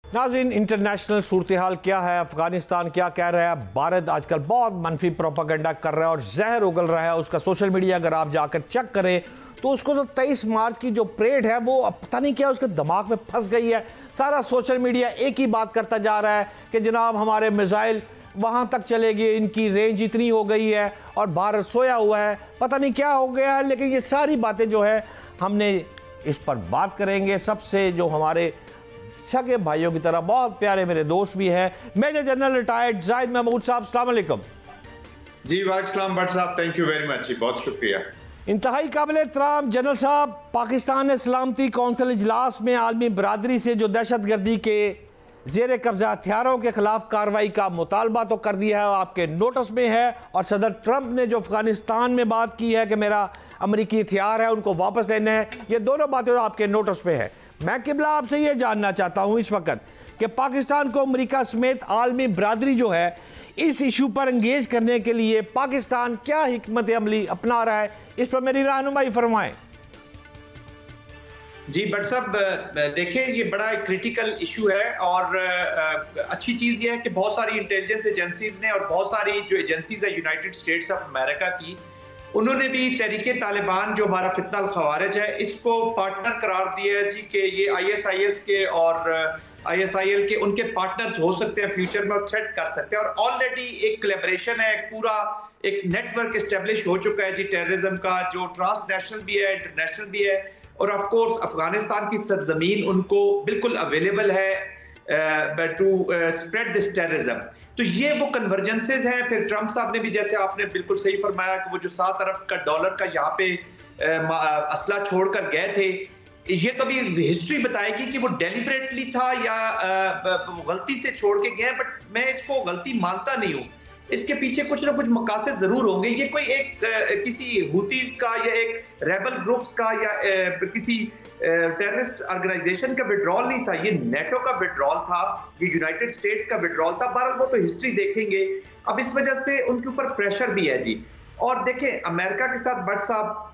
नाज़रीन, इंटरनेशनल सूरत हाल क्या है, अफगानिस्तान क्या कह रहा है। भारत आजकल बहुत मनफी प्रोपागेंडा कर रहा है और जहर उगल रहा है उसका। सोशल मीडिया अगर आप जाकर चेक करें तो उसको तो 23 मार्च की जो परेड है वो अब पता नहीं क्या उसके दिमाग में फंस गई है। सारा सोशल मीडिया एक ही बात करता जा रहा है कि जनाब हमारे मिसाइल वहाँ तक चले गए, इनकी रेंज इतनी हो गई है और भारत सोया हुआ है, पता नहीं क्या हो गया है। लेकिन ये सारी बातें जो है हमने इस पर बात करेंगे। सबसे जो हमारे सगे भाइयों की तरह बहुत प्यारे मेरे दोस्त भी हैं, major general retired Zahid Mahmood sahab, अस्सलाम वालेकुम। जी वालेकुम भट्ट साहब, थैंक यू वेरी मच, बहुत शुक्रिया। इंतहाई काबिल एहतराम जनरल साहब, पाकिस्तान ने सलामती कौंसिल इजलास में आलमी बरादरी से जो दहशत गर्दी के जेर कब्जा हथियारों के खिलाफ कार्रवाई का मुतालबा तो कर दिया है, आपके नोटिस में है। और सदर ट्रंप ने जो अफगानिस्तान में बात की है कि मेरा अमरीकी हथियार है उनको वापस लेना है, ये दोनों बातें तो आपके नोटिस में है। मैं किबला आपसे ये जानना चाहता हूँ इस वक्त कि पाकिस्तान को अमेरिका समेत आलमी बरादरी जो है इस इशू पर एंगेज करने के लिए पाकिस्तान क्या हिकमत अमली अपना रहा है, इस पर मेरी रहनुमाई फरमाएं। जी भट्ट साहब, देखें ये बड़ा एक क्रिटिकल इशू है और अच्छी चीज़ ये है कि बहुत सारी इंटेलिजेंस एजेंसीज ने और बहुत सारी जो एजेंसीज है यूनाइटेड स्टेट्स ऑफ अमेरिका की, उन्होंने भी तहरीके तालिबान जो हमारा फितना अल खवारिज है इसको पार्टनर करार दिया है जी कि ये ISIS के और ISIL के उनके पार्टनर्स हो सकते हैं फ्यूचर में और थ्रेट कर सकते हैं। और ऑलरेडी एक कोलैबोरेशन है, एक पूरा एक नेटवर्क एस्टेब्लिश हो चुका है जी टेररिज्म का, जो ट्रांसनेशनल भी है, इंटरनेशनल भी है। और ऑफ कोर्स अफगानिस्तान की सरजमीन उनको बिल्कुल अवेलेबल है टू स्प्रेड दिस टेररिज्म। तो ये वो कन्वर्जेंसेज हैं। फिर ट्रंप साहब ने भी, जैसे आपने बिल्कुल सही फरमाया, कि वो जो $7 अरब का यहाँ पे असला छोड़कर गए थे, ये तो भी हिस्ट्री बताएगी कि वो डेलिबरेटली था या गलती से छोड़ के गए। बट मैं इसको गलती मानता नहीं हूँ, इसके पीछे कुछ ना कुछ मकासद जरूर होंगे। ये कोई एक किसी हुतीज का या एक रेबल ग्रुप्स का या किसी टेररिस्ट ऑर्गेनाइजेशन का विड्रॉल नहीं था, ये नेटो का विड्रॉल था, ये यूनाइटेड स्टेट्स का विड्रॉल था। बहरहाल वो तो हिस्ट्री देखेंगे। अब इस वजह से उनके ऊपर प्रेशर भी है जी। और देखें अमेरिका के साथ भट्ट साहब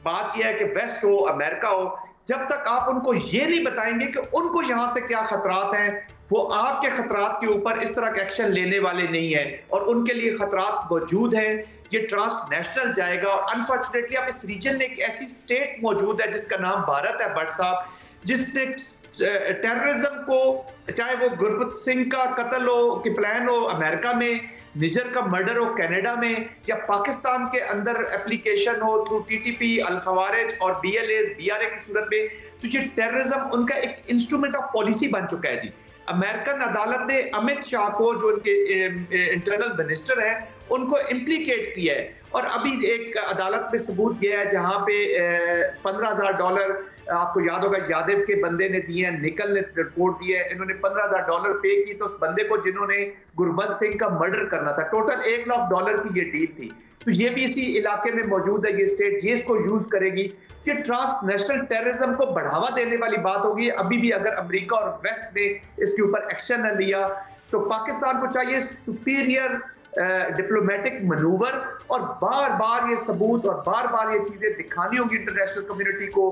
बात यह है कि वेस्ट हो अमेरिका हो, जब तक आप उनको ये नहीं बताएंगे कि उनको यहाँ से क्या खतरात हैं, वो आपके खतरात के ऊपर इस तरह के एक्शन लेने वाले नहीं है। और उनके लिए खतरात मौजूद हैं, ये ट्रांसनेशनल जाएगा। और अनफॉर्चुनेटली अब इस रीजन में एक ऐसी स्टेट मौजूद है जिसका नाम भारत है भट्ट साहब, जिसने टेररिज्म को, चाहे वो गुरबत सिंह का कत्ल हो कि प्लान हो अमेरिका में, निजर का मर्डर हो कनाडा में, या पाकिस्तान के अंदर एप्लीकेशन हो थ्रू TTP, अल खवारिज और BLAs BRA की सूरत में, तो ये टेररिज्म उनका एक इंस्ट्रूमेंट ऑफ पॉलिसी बन चुका है जी। अमेरिकन अदालत ने अमित शाह को, जो उनके इंटरनल मिनिस्टर हैं, उनको इम्प्लीकेट किया है। और अभी एक अदालत में सबूत गया है जहां पे $15,000, आपको याद होगा यादव के बंदे ने दिए हैं, निकल ने रिपोर्ट दी है, इन्होंने $15,000 पे की तो उस बंदे को जिन्होंने गुरबत सिंह का मर्डर करना था। टोटल $1 लाख की ये डील थी। तो ये भी इसी इलाके में मौजूद है, ये स्टेट ये इसको यूज करेगी। ये ट्रांसनेशनल टेररिज्म को बढ़ावा देने वाली बात होगी। अभी भी अगर अमेरिका और वेस्ट ने इसके ऊपर एक्शन न लिया तो पाकिस्तान को चाहिए सुपीरियर डिप्लोमेटिक मनूवर और बार बार ये सबूत और बार बार ये चीजें दिखानी होगी इंटरनेशनल कम्युनिटी को।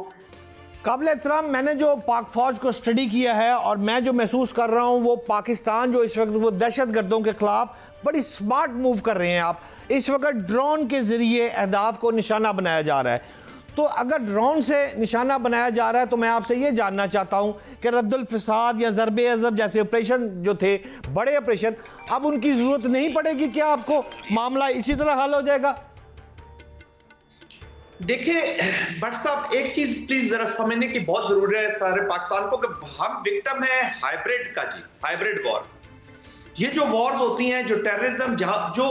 काबिल एहतराम, मैंने जो पाक फौज को स्टडी किया है और मैं जो महसूस कर रहा हूँ वो पाकिस्तान जो इस वक्त वो दहशत गर्दों के खिलाफ बड़ी स्मार्ट मूव कर रहे हैं। आप इस वक्त ड्रोन के जरिए अहदाफ को निशाना बनाया जा रहा है। तो अगर ड्रोन से निशाना बनाया जा रहा है तो मैं आपसे ये जानना चाहता हूँ कि रद्दुल फसाद या ज़रबे अज़ब जैसे ऑपरेशन जो थे, बड़े ऑपरेशन, अब उनकी ज़रूरत नहीं पड़ेगी क्या? आपको मामला इसी तरह हल हो जाएगा? देखिए भट्ट साहब, एक चीज प्लीज जरा समझने की बहुत जरूरत है सारे पाकिस्तान को कि हम विक्टिम है हाइब्रिड का जी, हाइब्रिड वॉर। ये जो वॉर्स होती हैं, जो टेररिज्म जो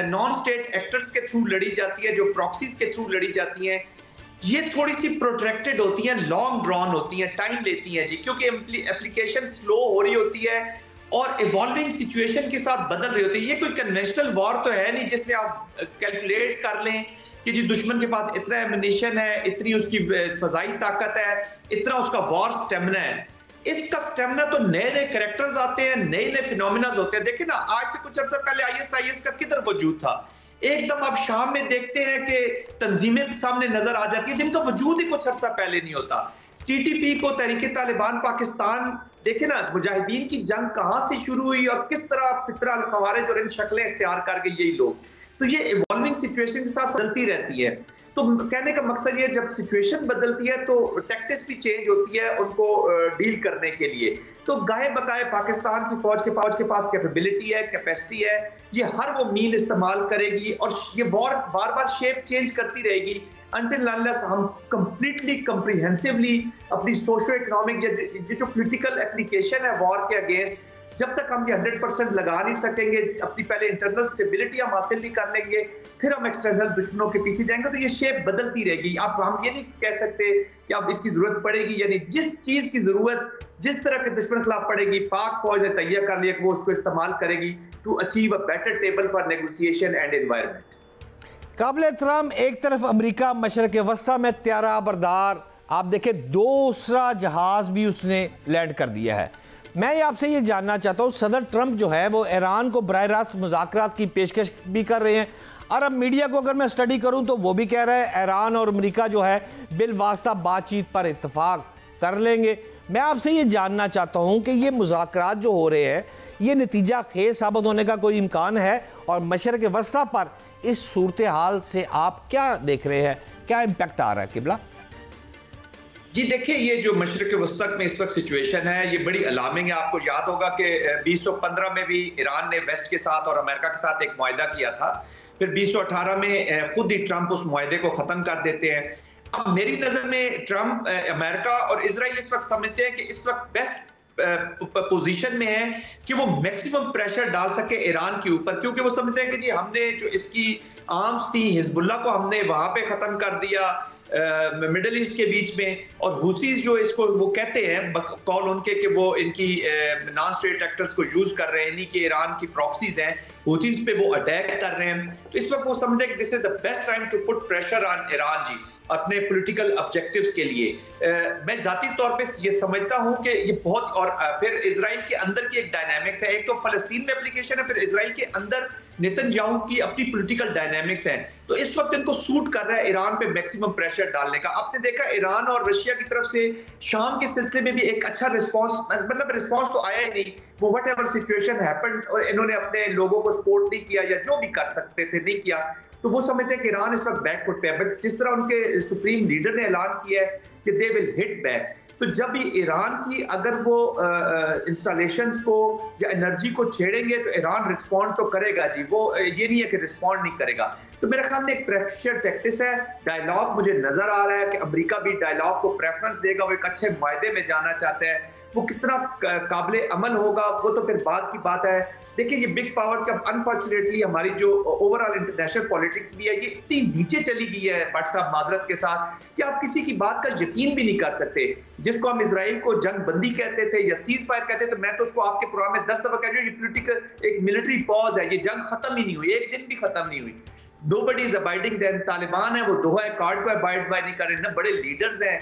नॉन स्टेट एक्टर्स के थ्रू लड़ी जाती है, जो प्रॉक्सीज के थ्रू लड़ी जाती हैं, ये थोड़ी सी प्रोट्रैक्टेड होती हैं, लॉन्ग ड्रॉन होती हैं, टाइम लेती हैं जी, क्योंकि एप्लीकेशन स्लो हो रही होती है और इवॉल्विंग सिचुएशन के साथ बदल रही होती है। ये कोई कन्वेंशनल वॉर तो है नहीं जिसमें आप कैलकुलेट कर लें कि जी दुश्मन के पास इतना एमिनेशन है, इतनी उसकी फजाई ताकत है, इतना उसका वॉर स्टेमिना है। इसका स्टेमिना तो नए नए कैरेक्टर्स आते हैं, नए नए फिनोमिनाज होते हैं। देखिए ना, आज से कुछ अर्सा पहले ISIS का किधर वजूद था, एकदम आप शाम में देखते हैं कि तंजीमें सामने नजर आ जाती है जिनका वजूद ही कुछ अर्सा पहले नहीं होता। टीटीपी को, तहरीके तालिबान पाकिस्तान, देखे ना मुजाहिदीन की जंग कहां से शुरू हुई और किस तरह फितरा अल खवारिज और इन शक्लें इख्तियार कर गए यही लोग। तो ये इवॉल्विंग सिचुएशन के साथ बदलती रहती है। तो कहने का मकसद ये, जब सिचुएशन बदलती है तो टैक्टिक्स भी चेंज होती है उनको डील करने के लिए। तो गाहे बगाए पाकिस्तान की फौज के पास कैपेबिलिटी है, कैपेसिटी है, ये हर वो मीन इस्तेमाल करेगी और ये वॉर बार बार शेप चेंज करती रहेगी until unless हम कंप्लीटली कम्प्रीहेंसिवली अपनी सोशो इकोनॉमिक ये जो पॉलिटिकल एप्लीकेशन है वॉर के अगेंस्ट, जब तक हम ये 100% लगा नहीं सकेंगे, अपनी पहले इंटरनल स्टेबिलिटी हम हासिल नहीं कर लेंगे, फिर हम एक्सटर्नल दुश्मनों के पीछे जाएंगे, तो ये शेप बदलती रहेगी। अब हम ये नहीं कह सकते कि अब इसकी जरूरत पड़ेगी, यानी जिस चीज की जरूरत जिस तरह के दुश्मन खिलाफ पड़ेगी, पाक फौज ने तैयार कर लिया कि वो उसको इस्तेमाल करेगी to achieve a better table for negotiation and environment. काबिल एहतराम, एक तरफ अमेरिका मशरक़ वस्ता में त्यारा बरदार, आप देखें दूसरा जहाज भी उसने लैंड कर दिया है। मैं आपसे ये जानना चाहता हूँ, सदर ट्रंप जो है वो ईरान को बराह रास्त मुज़ाकरात की पेशकश भी कर रहे हैं। अरब मीडिया को अगर मैं स्टडी करूँ तो वो भी कह रहा है ईरान और अमेरिका जो है बिलवास्ता बातचीत पर इत्तफाक कर लेंगे। मैं आपसे ये जानना चाहता हूँ कि ये मुज़ाकरात जो हो रहे हैं ये नतीजा खेज साबित होने का कोई इम्कान है, और मशरक़ वस्ता पर इस सूरत हाल से आप क्या देख रहे हैं, क्या इम्पैक्ट आ रहा है किबला? जी देखिए, ये जो मशरक़ वस्ता में इस वक्त सिचुएशन है ये बड़ी अलार्मिंग है। आपको याद होगा कि 2015 में भी ईरान ने वेस्ट के साथ और अमेरिका के साथ एक मुआहिदा किया था, फिर 2018 में खुद ही ट्रंप उस मुआहिदे को खत्म कर देते हैं। अब मेरी नजर में ट्रंप, अमेरिका और इजराइल इस वक्त समझते हैं कि इस वक्त बेस्ट पोजीशन में है कि वो मैक्सिमम प्रेशर डाल सके ईरान के ऊपर, क्योंकि वो समझते हैं कि जी हमने जो इसकी आर्म्स थी हिजबुल्लाह को हमने वहां पे खत्म कर दिया मिडिल ईस्ट के बीच में, और हुसीज जो इसको वो कहते हैं कॉल उनके कि वो इनकी नॉन स्टेट एक्टर्स को यूज कर रहे हैं, इन्हीं के ईरान की प्रॉक्सीज हैं, हुसीज पे वो अटैक कर रहे हैं। तो इस वक्त वो समझते हैं कि this is the best time to put pressure on Iran जी अपने पॉलिटिकल ऑब्जेक्टिव्स के लिए। मैं जाती तौर पे ये समझता हूं कि ये बहुत, और फिर इजराइल के अंदर की एक डायनामिक्स है, एक तो फलस्तीन में एप्लीकेशन है, फिर इजराइल के अंदर नेतन्याहू की अपनी पॉलिटिकल डायनामिक्स है। तो इस वक्त इनको सूट कर रहा है ईरान पे मैक्सिमम प्रेशर डालने का। आपने देखा ईरान और रशिया की तरफ से शाम के सिलसिले में भी एक अच्छा रिस्पॉन्स, मतलब रिस्पॉन्स तो आया ही नहीं, वो वट एवर सिचुएशन हैपेंड, और इन्होंने अपने लोगों को सपोर्ट नहीं किया या जो भी कर सकते थे नहीं किया। तो वो समझते हैं कि ईरान इस वक्त बैकफुट पे है, बट जिस तरह उनके सुप्रीम लीडर ने ऐलान किया है कि दे विल हिट बैक, तो जब भी ईरान की अगर वो इंस्टॉलेशंस को या एनर्जी को छेड़ेंगे तो ईरान रिस्पॉन्ड तो करेगा जी, वो ये नहीं है कि रिस्पॉन्ड नहीं करेगा। तो मेरे ख्याल में एक प्रेशर टैक्टिस है, डायलॉग मुझे नजर आ रहा है कि अमेरिका भी डायलॉग को प्रेफरेंस देगा, वो एक अच्छे मायदे में जाना चाहता है। वो कितना काबिल अमल होगा वो तो फिर बाद की बात है। देखिए ये बिग पावर्स का अनफॉर्चुनेटली हमारी जो ओवरऑल इंटरनेशनल पॉलिटिक्स भी है ये इतनी नीचे चली गई है भट्ट साहब माजरत के साथ, कि आप किसी की बात का यकीन भी नहीं कर सकते। जिसको हम इजराइल को जंग बंदी कहते थे या सीज फायर कहते थे, मैं तो उसको आपके प्रोग्राम में 10 दफा कह रही हूँ, ये पॉलिटिकल एक मिलिट्री पॉज है, ये जंग खत्म ही नहीं हुई, एक दिन भी खत्म नहीं हुई। Nobody is abiding then, Taliban है वो दोहा कार्ड को अबाइड बाय नहीं कर रहे, ना बड़े लीडर्स हैं,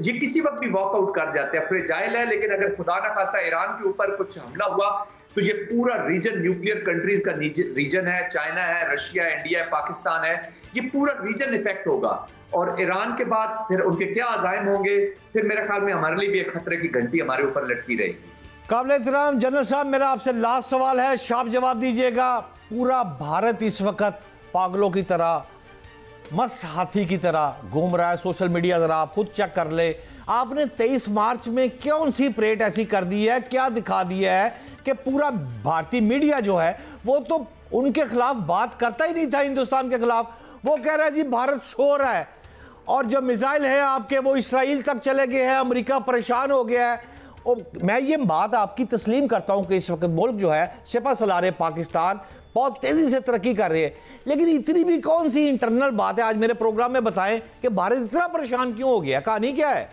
ये किसी वक्त भी वॉकआउट कर जाते हैं, फ्रेजाइल है। लेकिन अगर खुदा ना खास्ता ईरान के ऊपर कुछ हमला हुआ तो ये पूरा रीजन न्यूक्लियर कंट्रीज का रीजन है, चाइना है, रशिया है, इंडिया है, पाकिस्तान है, ये पूरा रीजन इफेक्ट होगा। और ईरान के बाद फिर उनके क्या अज़ाइम होंगे, फिर मेरे ख्याल में हमारे लिए भी एक खतरे की घंटी हमारे ऊपर लटकी रहेगी। काबिल एहतराम जनरल साहब, मेरा आपसे लास्ट सवाल है, शार्प जवाब दीजिएगा। पूरा भारत इस वक्त पागलों की तरह, मस्त हाथी की तरह घूम रहा है, सोशल मीडिया जरा आप खुद चेक कर ले। आपने 23 मार्च में कौन सी परेड ऐसी कर दी है, क्या दिखा दिया है कि पूरा भारतीय मीडिया जो है वो तो उनके खिलाफ बात करता ही नहीं था, हिंदुस्तान के खिलाफ। वो कह रहा है जी भारत सो रहा है, और जो मिसाइल है आपके वो इसराइल तक चले गए हैं, अमेरिका परेशान हो गया है। और मैं ये बात आपकी तस्लीम करता हूं कि इस वक्त मुल्क जो है सिपह सलार पाकिस्तान बहुत तेजी से तरक्की कर रही है, लेकिन इतनी भी कौन सी इंटरनल बात है, आज मेरे प्रोग्राम में बताएं कि भारत इतना परेशान क्यों हो गया, कहानी क्या है?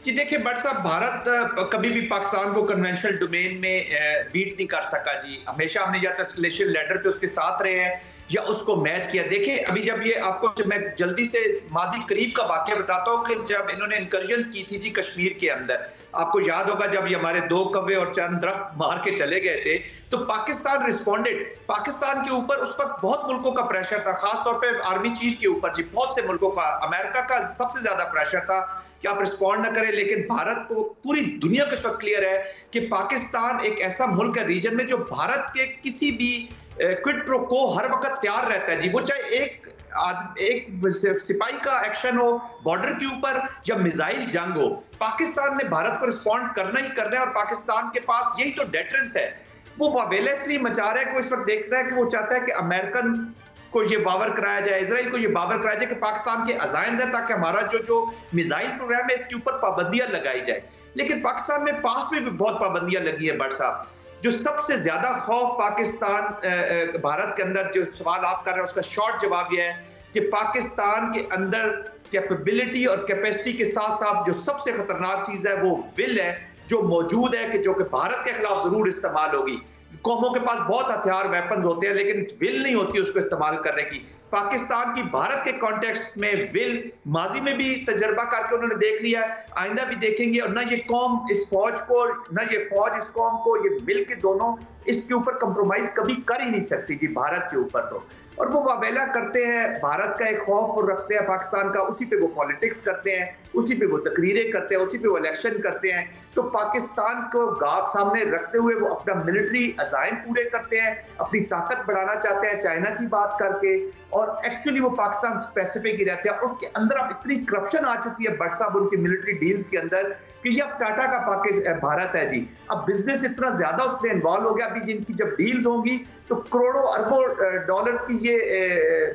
जी देखिए भट्ट साहब, भारत कभी भी पाकिस्तान को कन्वेंशनल डोमेन में बीट नहीं कर सका जी। हमेशा हमने या तो एस्केलेशन लैडर पे उसके साथ रहे हैं या उसको मैच किया। देखिए अभी जब ये आपको मैं जल्दी से माजी करीब का वाकया बताता हूँ कि जब इन्होंने इंकर्जन्स की थी जी कश्मीर के अंदर, आपको याद होगा जब ये हमारे 2 कौवे और चंद दरख्त मार के चले गए थे, तो पाकिस्तान रिस्पॉन्डेड। पाकिस्तान के ऊपर उस वक्त बहुत मुल्कों का प्रेशर था, खासतौर पर आर्मी चीफ के ऊपर जी, बहुत से मुल्कों का, अमेरिका का सबसे ज्यादा प्रेशर था कि आप रिस्पॉन्ड ना करें, लेकिन भारत को, पूरी दुनिया को इस वक्त क्लियर है कि पाकिस्तान एक ऐसा मुल्क है रीजन में जो भारत के किसी भी क्विड प्रो को हर वक्त तैयार रहता है जी। वो चाहे एक सिपाही का एक्शन हो बॉर्डर के ऊपर या मिसाइल जंग हो, पाकिस्तान ने भारत को रिस्पॉन्ड करना ही करना है। और पाकिस्तान के पास यही तो डेटरेंस है। वो वावेला इसलिए मचा रहा है कि वो इस वक्त देखता है कि वो चाहता है कि अमेरिकन को ये बावर कराया जाए, इजराइल को ये बावर कराया जाए कि पाकिस्तान के अजाइम है, ताकि हमारा जो मिसाइल प्रोग्राम है इसके ऊपर पाबंदियां लगाई जाए। लेकिन पाकिस्तान में पास्ट में भी बहुत पाबंदियां लगी है भट्ट साहब। जो सबसे ज्यादा खौफ पाकिस्तान भारत के अंदर, जो सवाल आप कर रहे हैं उसका शॉर्ट जवाब यह है कि पाकिस्तान के अंदर कैपेबिलिटी और कैपेसिटी के साथ साथ जो सबसे खतरनाक चीज है वो विल है, जो मौजूद है, कि जो कि भारत के खिलाफ जरूर इस्तेमाल होगी। कौमों के पास बहुत हथियार वेपन्स होते हैं लेकिन विल नहीं होती उसको इस्तेमाल करने की। पाकिस्तान की भारत के कॉन्टेक्स्ट में विल माजी में भी तजर्बा करके उन्होंने देख लिया है, आइंदा भी देखेंगे। और ना ये कौम इस फौज को, ना ये फौज इस कौम को, ये मिल के दोनों इसके ऊपर कंप्रोमाइज कभी कर ही नहीं सकती जी भारत के ऊपर तो। और वो वावेला करते हैं, भारत का एक खौफ रखते हैं पाकिस्तान का, उसी पे वो पॉलिटिक्स करते हैं, उसी पे वो तकरीरें करते हैं, उसी पे वो इलेक्शन करते हैं। तो पाकिस्तान को गाफ सामने रखते हुए वो अपना मिलिट्री अजाइम पूरे करते हैं, अपनी ताकत बढ़ाना चाहते हैं चाइना की बात करके, और एक्चुअली वो पाकिस्तान स्पेसिफिक ही रहते हैं। उसके अंदर अब इतनी करप्शन आ चुकी है भट्ट साहब उनकी मिलिट्री डील्स के अंदर कि ये अब टाटा का भारत है जी। अब बिजनेस इतना ज्यादा उसमें इन्वॉल्व हो गया, अभी जिनकी जब डील्स होंगी तो करोड़ों अरबों डॉलर्स की ये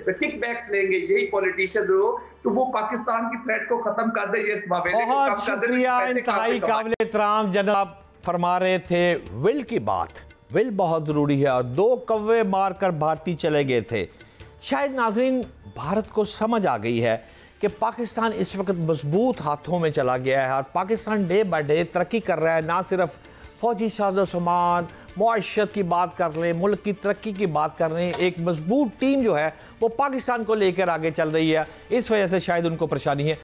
किक बैक्स लेंगे यही पॉलिटिशियन हो, तो वो पाकिस्तान की थ्रेट को खत्म कर दे, ये वावेले को बहुत कम कर दे। शुक्रिया, इंतहाई काबिल एहतराम जनाब। फरमा रहे थे विल की बात, विल बहुत जरूरी है, और 2 कव्वे मारकर भारतीय चले गए थे। शायद नाजरीन भारत को समझ आ गई है कि पाकिस्तान इस वक्त मजबूत हाथों में चला गया है और पाकिस्तान डे बाय डे तरक्की कर रहा है। ना सिर्फ फौजी साजो सामान, मुआशरत की बात कर लें, मुल्क की तरक्की की बात कर लें, एक मजबूत टीम जो है वो पाकिस्तान को लेकर आगे चल रही है। इस वजह से शायद उनको परेशानी है।